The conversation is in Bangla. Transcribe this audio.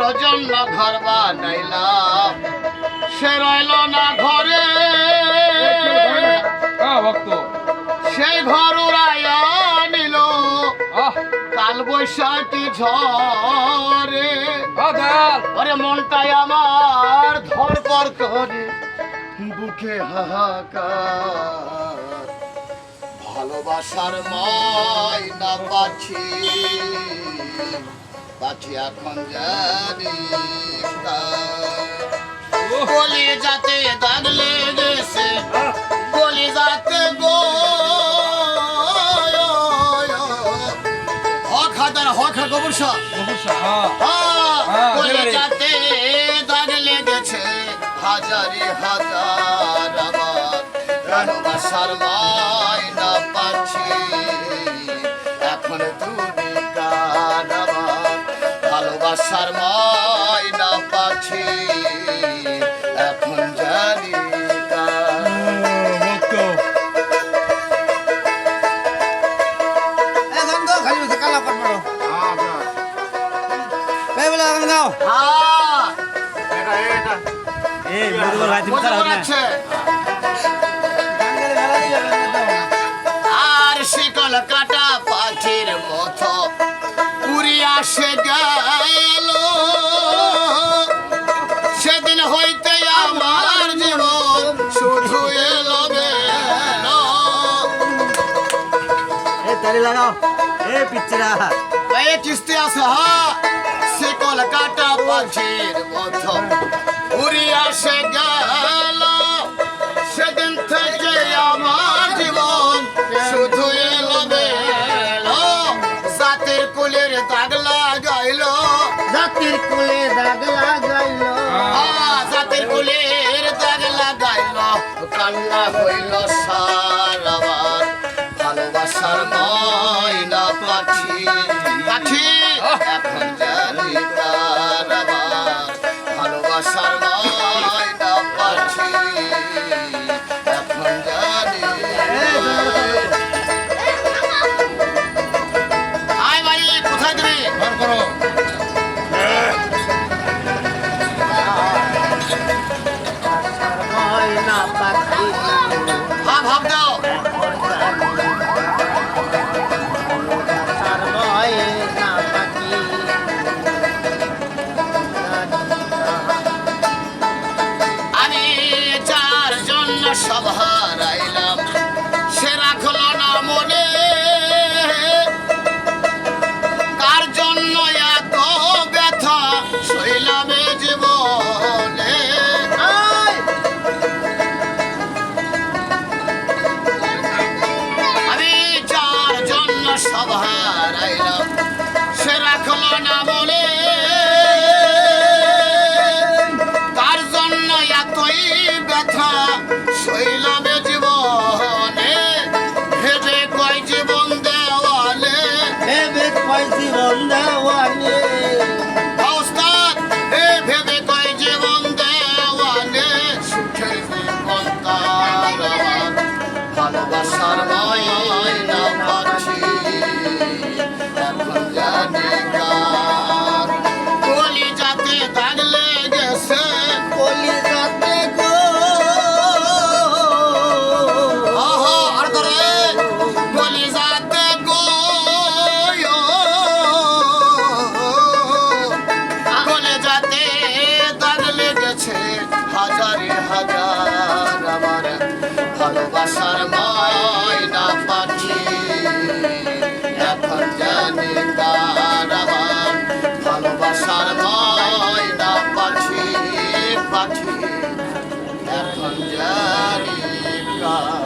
যার জন্য ঘর বানাইলাম সে রইল না ঘরে, সেই ঘর উড়াইয়া নিল কাল বৈশাখী ঝড়ে। ওরে মনটাই আমার ধরপর করে বুকে হাহাকার, ভালোবাসার ময়না পাচ্ছি পাচ্ছি এখন জানি বলি যাতে দাগ লেগেছে, বলি যাতে গো বলি যাতে দাগ লেগেছে হাজারে হাজার আমার ভালোবাসার ময়না পাচ্ছি এখন তুমি কার, আমার ভালোবাসার ময়না পাচ্ছি এখন জানি আর শিকল কাটা পাখির মতো উড়িয়া সে গেল, সেদিন হইতে আমার জীবন শুধু এলো গেল। কিস্তি আছে শিকল কাটা পাখির মতো উড়িয়া সে গেল, সেদিন থেকে আমার জীবন শুধু এলো গেল। জাতির কুলের দাগ লাগাইল, জাতির কুলে দাগ লাগাইল, জাতির কুলের দাগ লাগাইল, কান্না হইল সার আমার ভালোবাসার ময়না পাখি পাখি এখন জানি তার আমার ভালোবাসার ময়না পাখি এখন জানি। আয় ভাই কোথায় তুমি করো ভাব দাও আমি যার জন্য সব হারাইলাম সে রাখলো না মনে, কার জন্য এত ব্যথা সইলাম জীবনে। আমি যার জন্য সব হারাইলাম সে রাখলো না মনে, কার জন্য এতই ব্যথা সইলাম জীবনে। ভেবে কয় জীবন দেওয়ালে, ভেবে কয় জীবন দেওয়ালে, ভেবে কয় জীবন দেওয়ালে, সুখের জীবন তার আমার ভালোবাসার ময়না পাচ্ছি এখন জানি কার। বলি যাতে দাগ লেগেছে, বলি যাতে গো আর ধরে বলি যাতে গো বলে যাতে দাগ লেগেছে হাজারে হাজার আমার ভালোবাসার ময়না পাচ্ছি এখন জানি কার, আমার ভালোবাসার ময়না পাচ্ছি পাচ্ছি এখন জানি কার।